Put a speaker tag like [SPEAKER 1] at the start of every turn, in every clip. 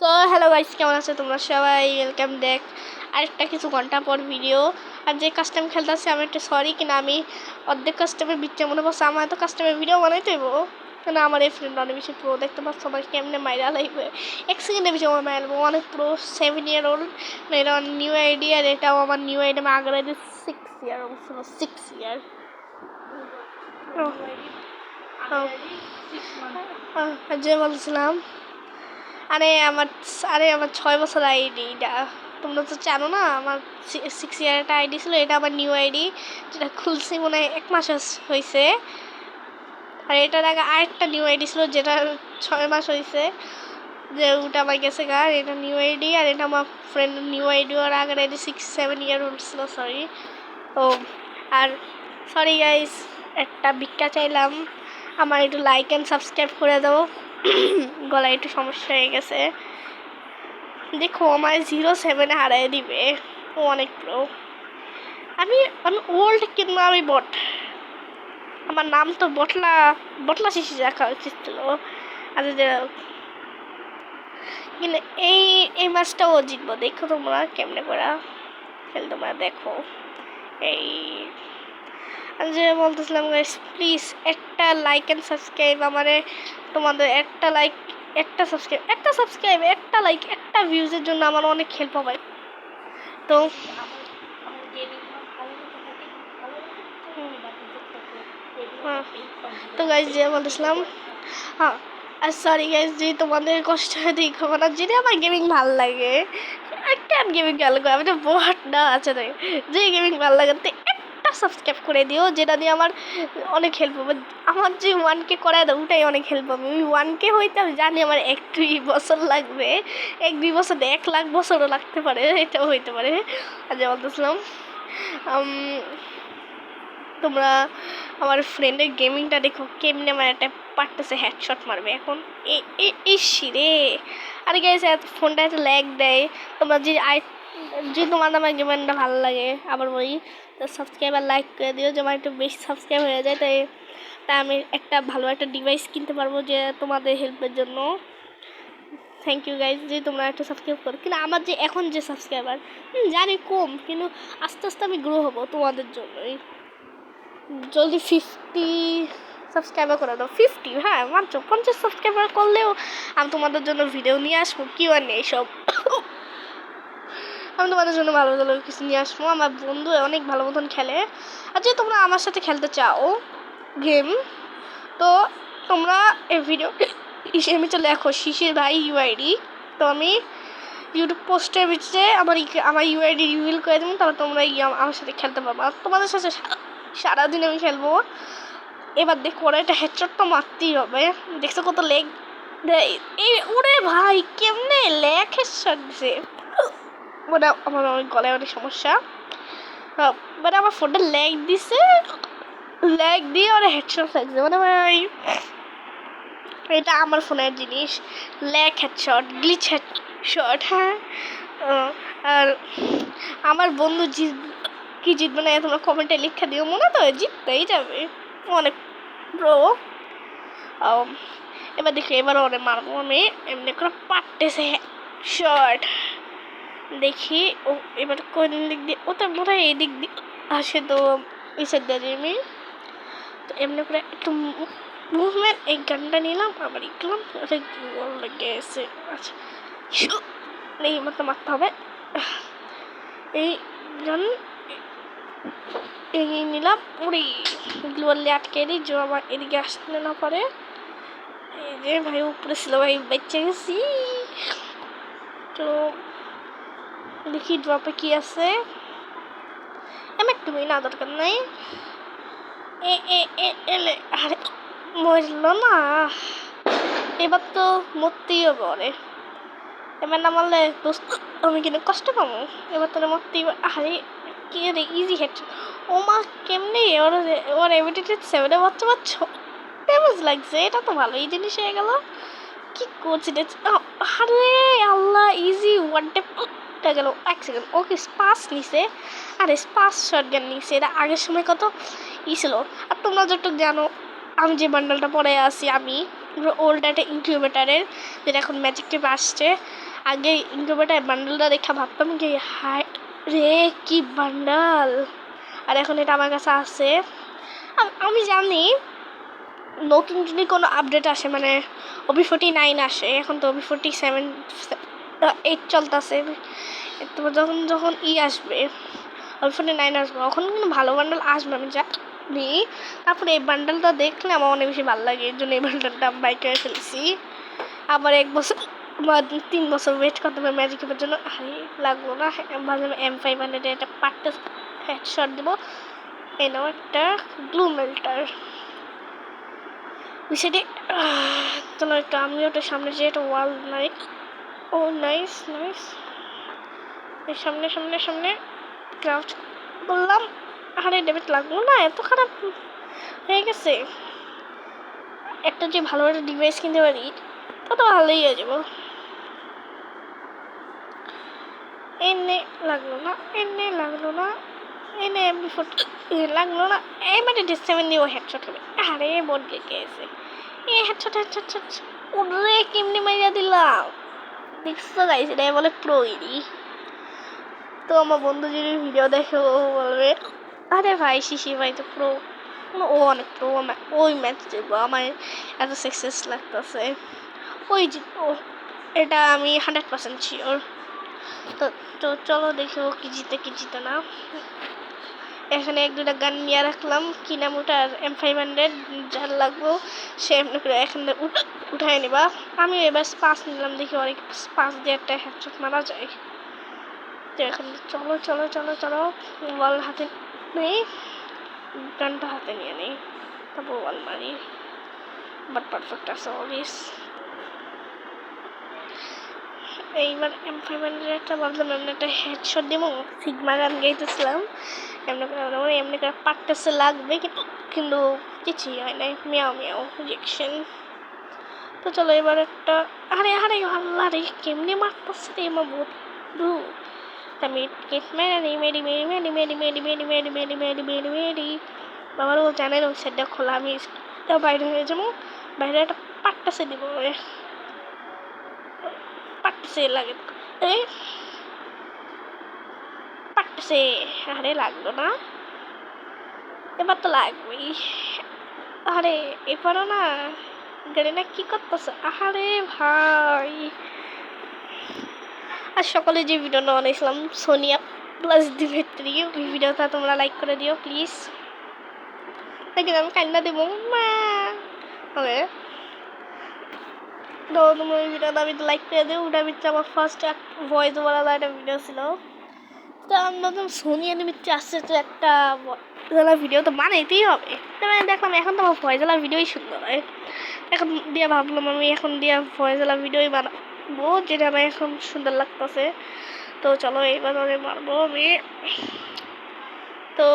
[SPEAKER 1] So hello guys, কেমন আছো তোমরা সবাই? ওয়েলকাম ব্যাক আরেকটা কিছু ঘন্টা পর ভিডিও। আর যে কাস্টম খেলতেছে আমি একটু সরি, কিনা আমি অর্ধেক কাস্টমের বিচ্ছে মনে পড়ছে আমার তো কাস্টমের ভিডিও বানাইতে হইব, কেন আমার এই ফ্রেন্ড অনেক বেশি প্রো, দেখতে পাচ্ছ আমার কেমনে মাইরা লাগবে। এক সেকেন্ডের বেশি আমার মাইরা অনেক প্রো, 7 ইয়ার ওল্ড। এটা নিউ আইডি, আর এটাও আমার নিউ আইডি। আমার আগের আইডি 6 ইয়ার ওল্ড ছিল, 6 ইয়ার। যে বলছিলাম, আরে আমার 6 বছর আইডি এটা, তোমরা তো জানো না। আমার 6 ইয়ার একটা আইডি ছিল, এটা আমার নিউ আইডি, যেটা খুলছি মনে হয় 1 মাস হয়েছে। আর এটার আগে আরেকটা নিউ আইডি ছিল, যেটা 6 মাস হয়েছে, যে ওটা আমার গেছে গা। এটা নিউ আইডি, আর এটা আমার ফ্রেন্ড নিউ আইডি। আর আগের আইডি 6-7 ইয়ার ওল্ড ছিল, সরি। ও আর সরি গাইস, একটা ভিক্ষা চাইলাম, আমার একটু লাইক অ্যান্ড সাবস্ক্রাইব করে দাও। গলায় একটু সমস্যা হয়ে গেছে, দেখো আমার 07-এ হারাই দিবে। ও অনেক প্রো। আমি আমি ওল্ড, কিন্তু আমি বট। আমার নাম তো বটলা বটলা শিশি রাখা উচিত ছিল। আচ্ছা যে কিন্তু এই এই ম্যাচটাও জিতবো, দেখো তোমরা কেমনে করে খেল, তোমরা দেখো। এই যে বলতেছিলাম গাইস, প্লিজ একটা লাইক অ্যান্ড সাবস্ক্রাইব। আমারে তোমাদের একটা লাইক, একটা লাইক, একটা ভিউজের জন্য আমার অনেক হেল্প হবে। তো তো গাইস যে বলতেছিলাম, হ্যাঁ আর সরি গাইস যে তোমাদের কষ্ট হয় দেখো না, যদি আমার গেমিং ভালো লাগে, একটা গেমিং ভালো লাগে, আমি তো বট না আছে তাই, যে গেমিং ভালো লাগে তো একটা সাবস্ক্রাইব করে দিও, যেটা দিয়ে আমার অনেক হেল্প হবে। আমার যে 1K করায় দাও, ওটাই অনেক হেল্প হবে। ওই 1K হইতে আমি জানি আমার 1-2 বছর লাগবে, 1-2 বছর 1 লাখ বছরও লাগতে পারে, এটাও হইতে পারে। আর যে বলতেছিলাম, তোমরা আমার ফ্রেন্ডের গেমিংটা দেখো, কেমনে আমার একটা পারতেছে হেডশট মারবে এখন। রে আরে গাইস, ফোনটা এত ল্যাগ দেয়। তোমরা যে তোমার আমার গেমিংটা ভালো লাগে, আবার বলি তো সাবস্ক্রাইব আর লাইক করে দিও, যে আমার একটু বেশি সাবস্ক্রাইব হয়ে যায়, তাই আমি একটা ভালো একটা ডিভাইস কিনতে পারবো, যে তোমাদের হেল্পের জন্য। থ্যাংক ইউ গাইজ যে তোমরা একটা সাবস্ক্রাইব করো। কিন্তু আমার যে এখন যে সাবস্ক্রাইবার জানি কম, কিন্তু আস্তে আস্তে আমি গ্রো হবো তোমাদের জন্যই। জলদি 50 সাবস্ক্রাইবার করে দাও। 50, হ্যাঁ মাত্র 50 সাবস্ক্রাইবার করলেও আমি তোমাদের জন্য ভিডিও নিয়ে আসবো। কি আর নেই সব, আমি তোমাদের জন্য ভালো ভালো কিছু নিয়ে আসবো। আমার বন্ধু অনেক ভালো মতন খেলে, আর যে তোমরা আমার সাথে খেলতে চাও গেম, তো তোমরা এই ভিডিও হিসেবে লেখো শিশির ভাই ইউআইডি। তো আমি ইউটিউব পোস্টের ভিতরে আমার ইউআইডি রিভিল করে দেবো, তাহলে তোমরা আমার সাথে খেলতে পারবো। আর তোমাদের সাথে সারাদিন আমি খেলবো। এবার দেখো ওরা একটা হেডশট তো মারতেই হবে। দেখছো কত লেগ দেয় এই, ওরে ভাই কেমনে লেগ হেডশট দিছে। মানে আমার অনেক গলায় অনেক সমস্যা, মানে আমার ফোনটা লেগ দিছে, লেগ দিয়ে ওরা হেডশট লাগছে। মানে ভাই এটা আমার ফোনের জিনিস, ল্যাগ হেডশট, গ্লিচ হেডশট। হ্যাঁ আর আমার বন্ধু কি জিতবে না তোমরা কমেন্টে লিখে দিও, মনে তো জিততেই যাবে, অনেক ব্রো। এবার দেখি এবারও অনেক মারবো আমি, এমনি করে পারতেছে শর্ট। দেখি ও এবার কোন দিক দিয়ে, ও তো মনে হয় এই দিক দিয়ে আসে, তো ইসের দিয়ে আমি তো এমনি করে একটু মুভমেন্ট, এই গানটা নিলাম আবার ইকলাম, অনেক জোর লেগে এসে। আচ্ছা এই মতো মারতে হবে, এই গান এই নিলাম। উড়ি গ্লোয়ালে আটকে দিই, যে আমার এদিকে আসতে না পারে। এই যে ভাই উপরে ছিল, ভাই বেঁচে গেছি। তো দেখি ড্রপে কি আছে, আমি একটু না দরকার নাই। এলে আরে মরল না, এবার তো মরতেই হবে ওরে। এবার না মারলে দোস্ত আমি কিন্তু কষ্ট পাবো। এবার তোরা মরতেই, আরে কি রে ইজি হেড। ও মা কেমনি ওর এবিলিটি 7-এ বাচ্চা ড্যামেজ লাগছে, এটা তো ভালোই জিনিস হয়ে গেল। কি করছি রে, আরে আল্লাহ ইজি ওয়ান ট্যাপটা গেল। 1 সেকেন্ড, ওকে স্পাস নিছে, আরে স্পাস শটগান নিছে, এটা আগের সময় কত ছিল। আর তোমরা যতটুকু জানো আমি যে বান্ডেলটা পরে আসি, আমি ওল্ড একটা ইনকিউবেটারের, যেটা এখন ম্যাজিক টিপ আসছে। আগে ইনকিউবেটার বান্ডেলটা দেখা ভাবতাম কি হায় রে কি বান্ডাল, আর এখন এটা আমার কাছে আছে। আমি জানি নতুন যদি কোনো আপডেট আসে মানে OB49 আসে, এখন তো OB47 8 চলতেছে, তো যখন যখন আসবে OB49 আসবে তখন কিন্তু ভালো বান্ডেল আসবে আমি জানি। তারপরে এই বান্ডেলটা দেখলে আমার অনেক বেশি ভালো লাগে, এর জন্য এই বান্ডেলটা আমি বাই করে ফেলেছি। আবার 1 বছর বা 3 বছর ওয়েট করতে হবে ম্যাজিক কিউবের জন্য। আরে লাগলো না, ভাবলাম M500 এটা পারতে হেডশট দেবো। এই নাও একটা গ্লু মেল্টার বিষয়টি। চলো একটু আমিও একটু সামনে যে একটা ওয়াল নাই। ও নাইস নাইস, এই সামনে সামনে সামনে ক্রাফট করলাম। আরে ডেবিট লাগলো না, এত খারাপ হয়ে গেছে। একটা যে ভালো একটা ডিভাইস কিনতে পারি তত ভালোই হয়ে যাবো। এনে লাগলো না, এনে লাগলো না, এনে M40 লাগলো না, এমএটি 7 দিয়েও হেডশট হবে। আরে বোর্ড গেছে এ হেডশট হেডশট হেডশট। ওরে কেমনি মাইরা দিলাম দেখছো গাইস, এটা বলে প্রোইরি। তো আমার বন্ধু যদি ভিডিও দেখে ও বলবে আরে ভাই শিশি ভাই তো প্রো, ও অনেক প্রো। ওই ম্যাচ জিতবো, আমার এত সাকসেস লাগতেছে ওই জিতবো, এটা আমি 100% শিওর। তো তো চলো দেখি ও কি জিতে কি জিতে না। এখানে 1-2টা গান নিয়ে রাখলাম, কি নাম ওটার M500, যার লাগবো সে এমনি করে এখানে উঠাই নিবা। আমি এবার স্পাস নিলাম, দেখি অনেক স্পাস দিয়ে একটা হেডশট মারা যায়। তো এখন চলো চলো চলো চলো, বল হাতে নেই, গানটা হাতে নিয়ে নেই, তারপর বল মারি। বাট পারফেক্ট আছে অলওয়েজ। এইবার M500 একটা ভাবলাম এমনি একটা হেডশট দেবো, সিগমা গান গাইতেছিলাম এমনি করে, এমনি করে পারতেছে লাগবে কিন্তু কিছুই হয় নাই, মিয়াও মিয়াও রিয়েকশন। তো চলো এবার একটা, আরে আরে আল্লাহ রে কেমনি মারতেছে রে আমার বন্ধু। আমি মেরি মেরি মেরি মেরি মেরি মেরি মেরি মেরি মেরি মেরি মেরি মেরি বাবার ও জানেন ওই সাইডটা খোলা, আমি বাইরে হয়ে যাবো, বাইরে একটা পাট্টাসে দিব, পাট্টাসে লাগে পাট্টাসে। আরে লাগলো না, এবার তো লাগবেই। আরে এবারও না, গাড়ি না কি করতেছে, আরে ভাই। আর সকালে যে ভিডিওটা বানাইছিলাম সোনিয়া প্লাস দিমেত্রি, ওই ভিডিওটা তোমরা লাইক করে দিও প্লিজ, দেখি আমি কান্না দেবো মা হবে। তো তোমরা ওই ভিডিওটা আমি লাইক করে দিও, ওটা হচ্ছে আমার ফার্স্ট ভয়েস ওভার একটা ভিডিও ছিল। তো আমি ভাবলাম সোনিয়া দিমেত্রি আসছে তো একটা ভিডিও তো বানাইতেই হবে। তো আমি দেখলাম এখন তো আমার ভয়েসওয়ালা ভিডিওই সুন্দর হয়, এখন দিয়ে ভাবলাম আমি এখন দিয়ে ভয়েসওয়ালা ভিডিওই বানাবো, যেটা আমার এখন সুন্দর লাগতেছে। তো চলো এইবার আমি মারবো আমি। তো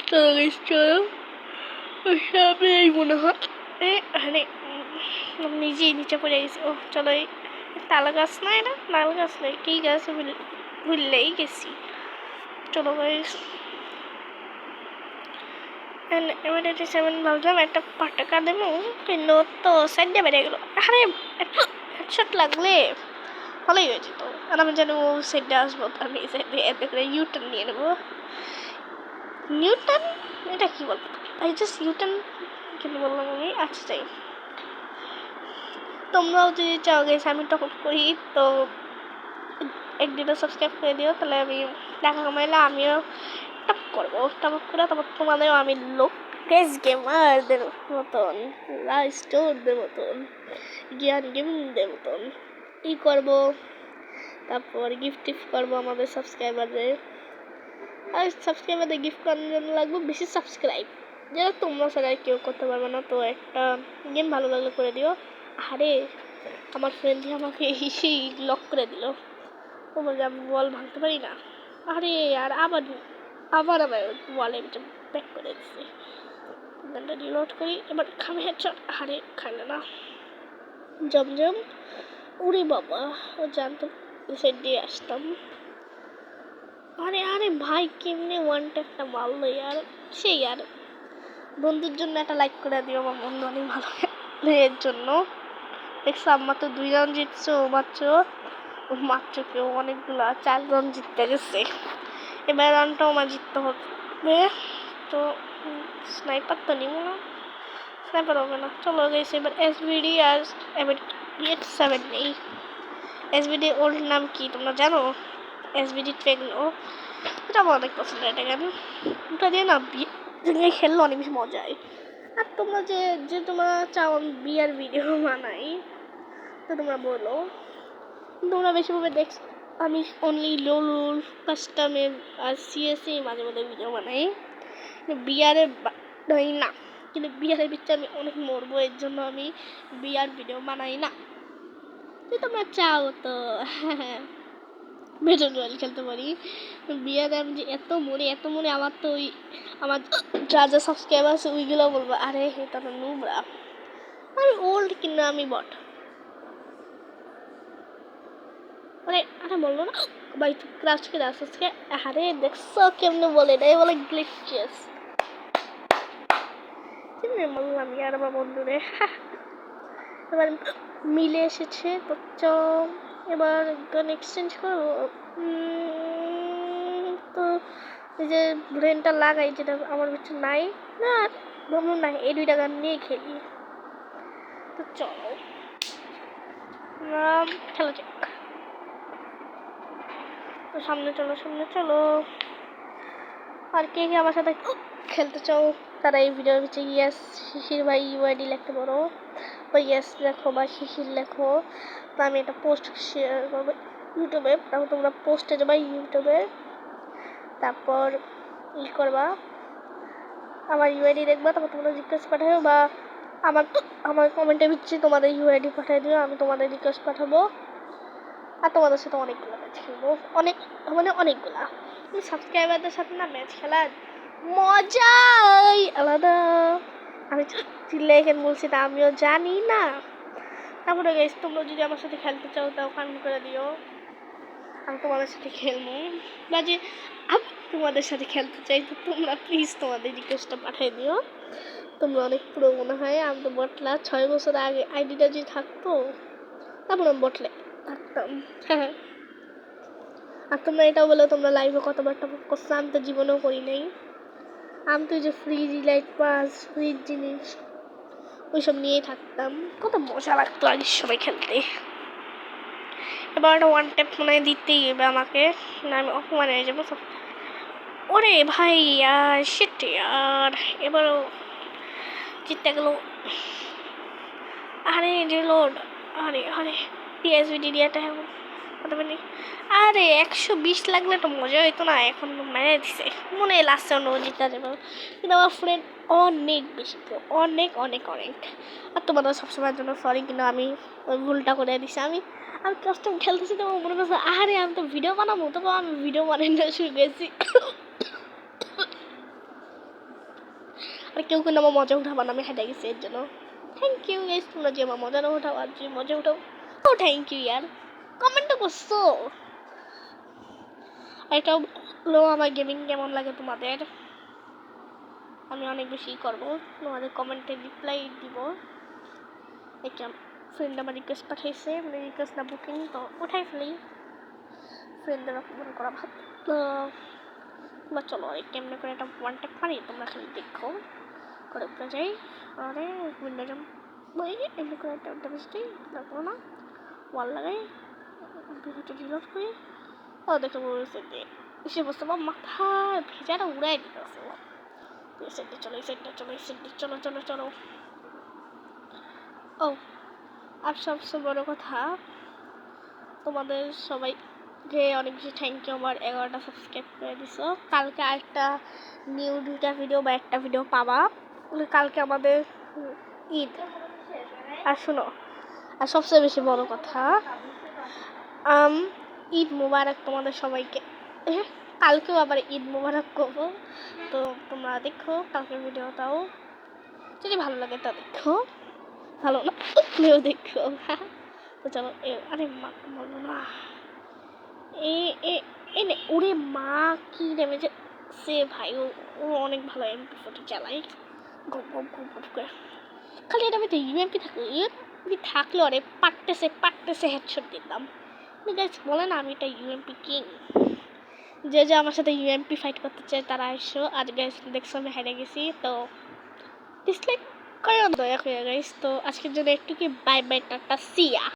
[SPEAKER 1] চলো সামনে এই মনে হয় আরে নিজেই নিচে পড়ে গেছি। ও চলো এই তাল গাছ না, এটা নাল গাছ নয় কি গাছ ভুললেই গেছি। চলো গাইস M87 ভাবলাম একটা পাটাকা দেবো কিন্তু তো সাইডে বেড়ে গেলো। আরে হেডশট লাগলে ভালোই হয়ে যেত, আর আমি জানি ও সাইডে আসবো, তো আমি এই সাইডে এতে করে ইউটার্ন নিয়ে নেবো। নিউটন এটা কি বলবো, আই জাস্ট ইউটার্ন কিন্তু বললাম আমি। আচ্ছা চাই, তোমরাও যদি চাও গেছে আমি টপ আপ করি তো একদিনও সাবস্ক্রাইব করে দিও, তাহলে আমি টাকা কামাইলে আমিও টপ করবো, টপ আপ করে তারপর তোমাদেরও আমি লোকেশ গেমারদের মতন, স্টোরদের মতন, জ্ঞান গেমিংদের মতন ই করবো, তারপর গিফট টিফট করবো আমাদের সাবস্ক্রাইবারদের। আর সাবস্ক্রাইবারদের গিফট করার জন্য লাগবে বেশি সাবস্ক্রাইব, যেটা তোমরা ছাড়া কেউ করতে পারবে না। তো একটা গেম ভালো লাগলে করে দিও। আরে আমার ফ্রেন্ডই আমাকে এসেই লক করে দিল, ও বলে আমি বল ভাঙতে পারি না। আরে আর আবার আবার আমার বলে ব্যাক করে দিচ্ছে, গানটা রিলোড করি, এবার খামে হেডশট। আরে খাইলে না, জমজম উড়ে বাবা, ও জানতো সেট দিয়ে আসতাম। আরে আরে ভাই কেমনে ওয়ান ট্যাপটা মারলো ইয়ার, সেই আর বন্ধুর জন্য একটা লাইক করে দিও, আমার বন্ধু অনেক ভালো এর জন্য। দেখছো মাত্র 2 রাউন্ড জিতছো, মাত্র কেউ অনেকগুলা 4 রাউন্ড জিততে গেছে। এবার রাউন্ডটাও আমার জিততে হবে। তো স্নাইপার তো নিব না, স্নাইপার হবে না। চলো গেছে এবার এসভিডি আর এবার 7 নেই। এসভিডি ওল্ড নাম কি তোমরা জানো? এসভিডি টেকনো, ওটা আমার অনেক পছন্দ। এটা কেন ওটা দিয়ে না বিয়ে খেললে অনেক বেশি মজা হয়। আর তোমরা যে তোমরা চাও আমি বিয়ার ভিডিও বানাই, তো তোমরা বলো। তোমরা বেশিভাবে দেখছো আমি অনলি লোল কাস্টমের আর সিএসএ মাঝে মাঝে ভিডিও বানাই, বিয়ারে বানাই না। কিন্তু বিয়ারের ভিতরে আমি অনেক মরবো, এর জন্য আমি বিয়ার ভিডিও বানাই না। যদি তোমরা চাও তো ব্যাটল রয়্যাল খেলতে পারি। বিয়ারে আমি যে এত মরে আমার তো ওই আমার যা সাবস্ক্রাইবার আছে ওইগুলো বলবো আরে এটা তো নুবরা, আমি ওল্ড কিনা আমি বট। মানে আরে বললো না ভাই তুই ক্রাশ করে আসছে, আরে দেখছো কেমনে বলে এটাই বলে গ্লিচেস। বললাম আর আমার বন্ধুরে এবার মিলে এসেছে তো এবার গান এক্সচেঞ্জ করবো। তো এই যে ব্রেনটা লাগাই যেটা আমার ভিতরে নাই না, ভাবলাম না এই 2টা গান নিয়ে খেলি। তো চলো খেলা যাক। তো সামনে চলো। আর কে আমার সাথে খেলতে চাও তারা এই ভিডিওর ভিতরে ইয়েস শিশির ভাই ইউআইডি লিখতে পারো, বা ইয়েস লেখো বা শিশির লেখো। তো আমি এটা পোস্ট শেয়ার করবো ইউটিউবে, তারপর তোমরা পোস্টে যাবা ইউটিউবে, তারপর করবা আমার ইউআইডি দেখবা, তারপর তোমরা রিকোয়েস্ট পাঠাবে বা আমার কমেন্টের ভিতরে তোমাদের ইউআইডি পাঠিয়ে দিও, আমি তোমাদের রিকোয়েস্ট পাঠাবো। আর তোমাদের সাথে অনেকগুলো ম্যাচ খেলবো, অনেকগুলা সাবস্ক্রাইবারদের সাথে না ম্যাচ খেলার মজাই আলাদা। আমি চিল্লে এখানে বলছি তা আমিও জানি না। তারপরে গাইস তোমরা যদি আমার সাথে খেলতে চাও তাও কমেন্ট করে দিও, আমি তোমাদের সাথে খেলবো। বা যে আমি তোমাদের সাথে খেলতে চাই তো তোমরা প্লিজ তোমাদের রিকোয়েস্টটা পাঠিয়ে দিও। তোমরা অনেক পুরো মনে হয়, আমি তো বটলা 6 বছর আগে আইডিটা যদি থাকতো তারপর আমি বটলে থাকতাম। হ্যাঁ আর তোমরা এটাও বলো তোমরা লাইভে কতবার টপ করছো, আমি তো জীবনেও করি নাই। আমি তো যে ফ্রি রিলাইট পাস ফ্রি জিনিস ওইসব নিয়েই থাকতাম, কত মজা লাগতো আগের সময় খেলতে। এবার একটা 1 ট্যাপ মনে হয় দিতেই হবে আমাকে, না আমি অপমান হয়ে যাবো। ওরে ভাই শিট আর এবারও জিততে গেল। আরে রিলোড, আরে পিএসভিডি দিয়াটা এখন আরে 120 লাগলে তো মজা হইতো না, এখন মেরে দিছে মনে হয় লাস্টে অন্য জিতে যাবে। কিন্তু আমার ফ্রেন্ড অনেক বেশি অনেক। আর তোমাদের সবসময়ের জন্য সরি, কিন্তু আমি ওই ভুলটা করে দিছি। আমি কাস্টম খেলতেছি তো মনে করছি আরে আমি তো ভিডিও বানাবো, তো আমি ভিডিও বানাই না শুরু করেছি। আর কেউ কিন্তু আমার মজা উঠাবা না, আমি হেঁটে গেছি এর জন্য। থ্যাংক ইউ গাইস, তোমরা যে আমার মজা না উঠাও আর যে মজা উঠাও ও থ্যাংক ইউ ইয়ার, কমেন্টও করছো। এটা হলো আমার গেমিং কেমন লাগে তোমাদের, আমি অনেক বেশি করবো, তোমাদের কমেন্টে রিপ্লাই দিব। একটা ফ্রেন্ড আমার রিকোয়েস্ট পাঠাইছে, মানে রিকোয়েস্ট না বুকিং, তো উঠাই ফেলি। ফ্রেন্ডদের অপমান করা ভালো তো তোমরা চলো কেমনে করে একটা 1 ট্যাপ পারি তোমরা খালি দেখো করে উপরে যাই। আরে উইন্ডো জাম্প বই এমনি করে একটা ড্যামেজটাই তারপর না ওয়াল লাগাই ভিডিওটা রিলোড করি। ও দেখতে বলছে যে সে বসতে বা মাথার ভেজাটা উড়াই দিতেছে। এই সাইডে চলো। ও আর সবচেয়ে বড় কথা তোমাদের সবাইকে অনেক বেশি থ্যাংক ইউ, আমার 11টা সাবস্ক্রাইব করে দিছো। কালকে আরেকটা নিউ 2টা ভিডিও বা একটা ভিডিও পাবা, কালকে আমাদের ঈদ। আর শোনো আর সবচেয়ে বেশি বড় কথা ঈদ মুবারক তোমাদের সবাইকে। কালকেও আবার ঈদ মুবারক করবো, তো তোমরা দেখো কালকের ভিডিওটাও, যদি ভালো লাগে তা দেখো, ভালো না দেখো। তো চলো আরে মা বলবো না ওরে মা কি ড্যামেজে সে ভাই, ও অনেক ভালো MP40 চালায়, গপ করে। খালি এটা আমি ইউএমপি থাকে থাকলে ওরে পাটতেছে হেডশট দিতাম। গাইস বলে না আমি এটা ইউএমপি কিং। যে যে আমার সাথে ইউএমপি ফাইট করতে চায় তারা এসো। আর গাইস দেখছো আমি হেরে গেছি, তো ডিসলাইক করে দয়া করে গাইস। তো আজকের জন্য একটু কি বাই বাই টাটা সিয়া।